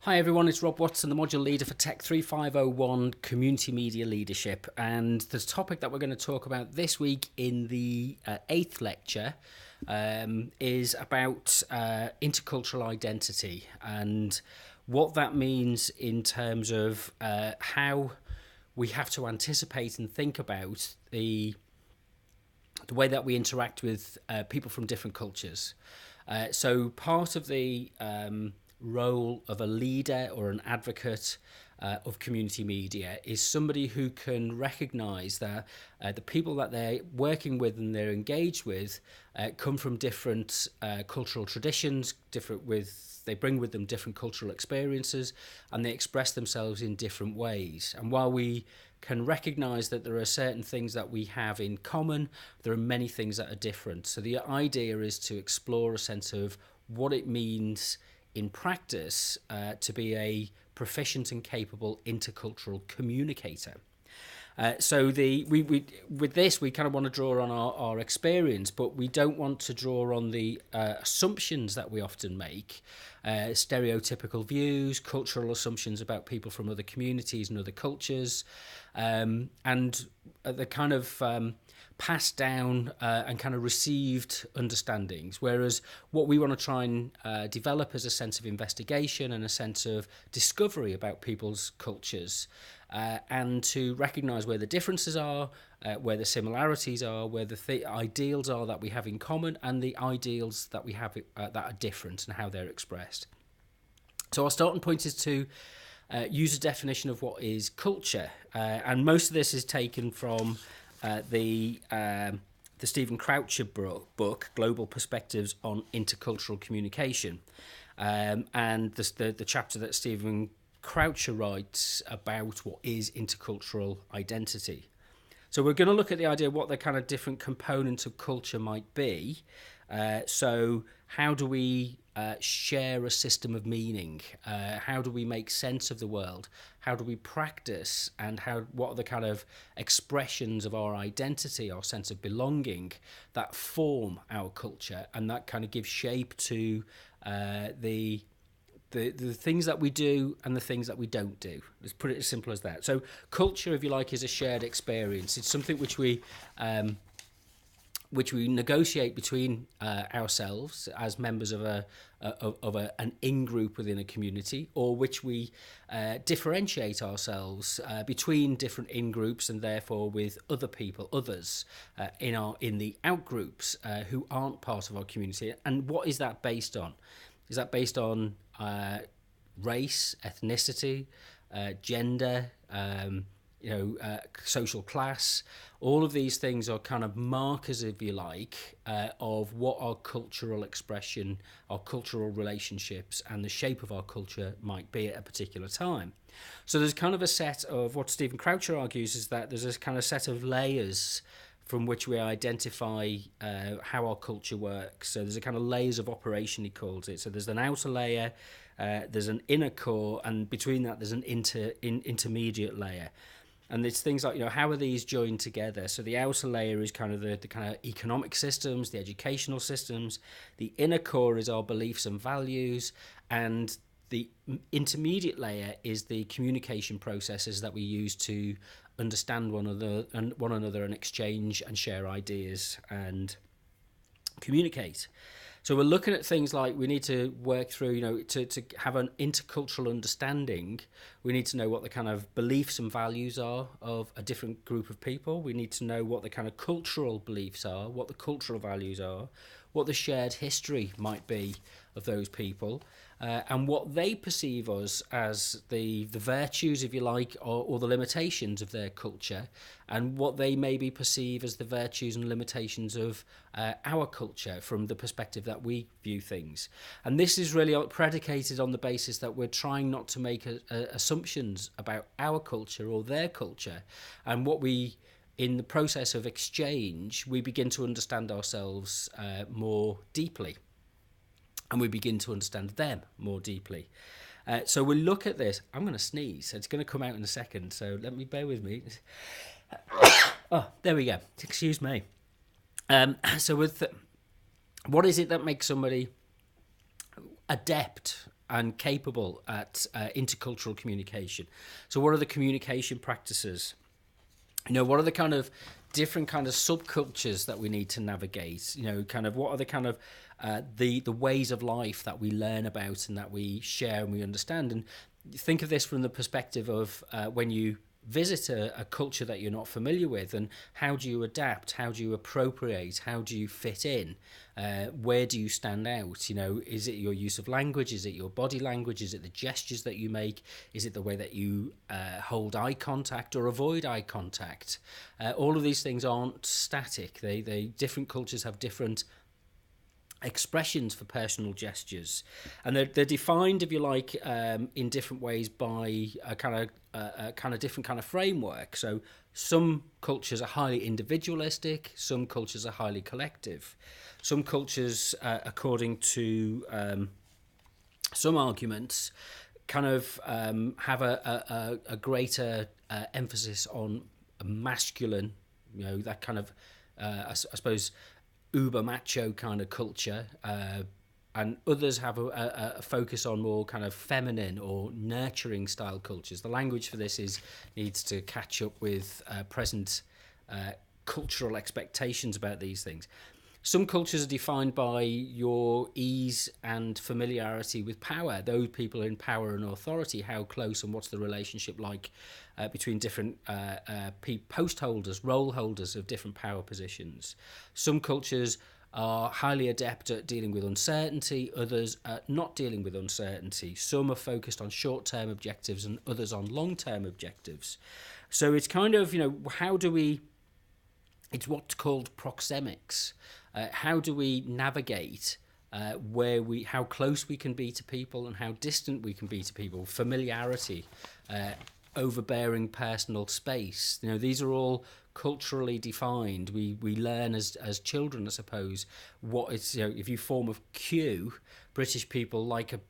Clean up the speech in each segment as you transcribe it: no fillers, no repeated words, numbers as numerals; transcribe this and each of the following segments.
Hi everyone, it's Rob Watson, the module leader for TECH3501 Community Media Leadership, and the topic that we're going to talk about this week in the 8th lecture is about intercultural identity and what that means in terms of how we have to anticipate and think about the way that we interact with people from different cultures. So part of the role of a leader or an advocate of community media is somebody who can recognise that the people that they're working with and they're engaged with come from different cultural traditions, they bring with them different cultural experiences, and they express themselves in different ways. And while we can recognise that there are certain things that we have in common, there are many things that are different. So the idea is to explore a sense of what it means in practice to be a proficient and capable intercultural communicator. So with this, we kind of want to draw on our experience, but we don't want to draw on the assumptions that we often make, stereotypical views, cultural assumptions about people from other communities and other cultures, and the kind of passed down and kind of received understandings, whereas what we want to try and develop is a sense of investigation and a sense of discovery about people's cultures, and to recognise where the differences are, where the similarities are, where the ideals are that we have in common and the ideals that we have that are different and how they're expressed. So our starting point is to use a definition of what is culture, and most of this is taken from the Stephen Croucher book, Global Perspectives on Intercultural Communication, and the chapter that Stephen Croucher writes about what is intercultural identity. So we're going to look at the idea of what the kind of different components of culture might be. So how do we share a system of meaning? How do we make sense of the world? How do we practice? And what are the kind of expressions of our identity, our sense of belonging that form our culture and that kind of give shape to the things that we do and the things that we don't do. Let's put it as simple as that. So culture, if you like, is a shared experience. It's something which we negotiate between ourselves as members of an in-group within a community, or which we differentiate ourselves between different in-groups and therefore with other people, others in the out-groups who aren't part of our community. And what is that based on? Is that based on race, ethnicity, gender, social class? All of these things are kind of markers, if you like, of what our cultural expression, our cultural relationships and the shape of our culture might be at a particular time. So there's kind of a set of, what Stephen Croucher argues is that there's this kind of set of layers from which we identify how our culture works. So there's a kind of layers of operation, he calls it. So there's an outer layer, there's an inner core, and between that there's an intermediate layer. And it's things like, how are these joined together? So the outer layer is kind of the kind of economic systems, the educational systems. The inner core is our beliefs and values, and the intermediate layer is the communication processes that we use to understand one another and exchange and share ideas and communicate. So we're looking at things like we need to work through, to have an intercultural understanding, we need to know what the kind of beliefs and values are of a different group of people. We need to know what the kind of cultural beliefs are, what the cultural values are, what the shared history might be of those people, and what they perceive us as the virtues, if you like, or the limitations of their culture, and what they maybe perceive as the virtues and limitations of our culture from the perspective that we view things. And this is really predicated on the basis that we're trying not to make assumptions about our culture or their culture, and what we, in the process of exchange, we begin to understand ourselves more deeply, and we begin to understand them more deeply. So we look at this. I'm going to sneeze. It's going to come out in a second, so let me bear with me. Oh, there we go. Excuse me. So what is it that makes somebody adept and capable at intercultural communication. So what are the communication practices? What are the kind of different kind of subcultures that we need to navigate? Kind of what are the kind of the ways of life that we learn about and that we share and we understand? And think of this from the perspective of when you visit a culture that you're not familiar with, and how do you adapt? How do you appropriate? How do you fit in? Where do you stand out? Is it your use of language? Is it your body language? Is it the gestures that you make? Is it the way that you hold eye contact or avoid eye contact? All of these things aren't static. They different cultures have different expressions for personal gestures, and they're defined, if you like, in different ways by a kind of different kind of framework. So some cultures are highly individualistic, some cultures are highly collective, some cultures, according to some arguments, kind of have a greater emphasis on a masculine, that kind of I suppose uber macho kind of culture, and others have a focus on more kind of feminine or nurturing style cultures. The language for this needs to catch up with present cultural expectations about these things. Some cultures are defined by your ease and familiarity with power. Those people in power and authority, how close and what's the relationship like between different post holders, role holders of different power positions. Some cultures are highly adept at dealing with uncertainty, others at not dealing with uncertainty. Some are focused on short-term objectives and others on long-term objectives. So it's kind of, how do we... It's what's called proxemics. How do we navigate how close we can be to people and how distant we can be to people? Familiarity, overbearing personal space. These are all culturally defined. We learn as children, I suppose, what is, if you form a queue, British people like a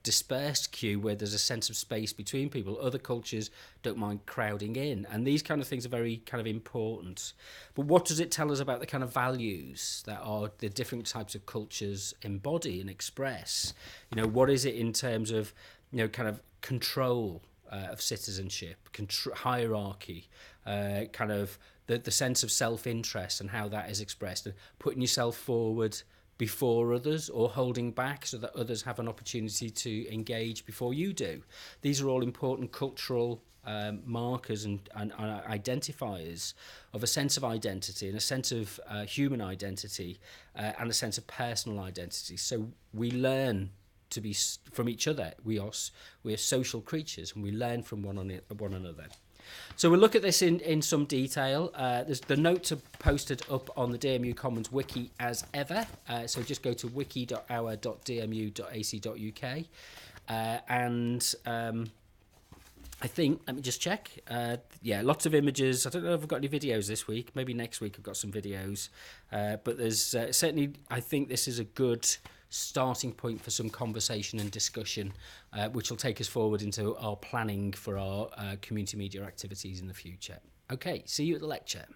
dispersed queue where there's a sense of space between people. Other cultures don't mind crowding in, and these kind of things are very kind of important. But what does it tell us about the kind of values that are the different types of cultures embody and express? What is it in terms of kind of control of citizenship, hierarchy, kind of the sense of self-interest and how that is expressed, and putting yourself forward before others or holding back so that others have an opportunity to engage before you do. These are all important cultural markers and identifiers of a sense of identity and a sense of human identity and a sense of personal identity. So we learn to be from each other. We are social creatures, and we learn from one another. So we'll look at this in some detail. The notes are posted up on the DMU Commons wiki as ever. So just go to wiki.our.dmu.ac.uk. I think, let me just check. Lots of images. I don't know if I've got any videos this week. Maybe next week I've got some videos. But there's certainly, I think this is a good starting point for some conversation and discussion, which will take us forward into our planning for our community media activities in the future. Okay, see you at the lecture.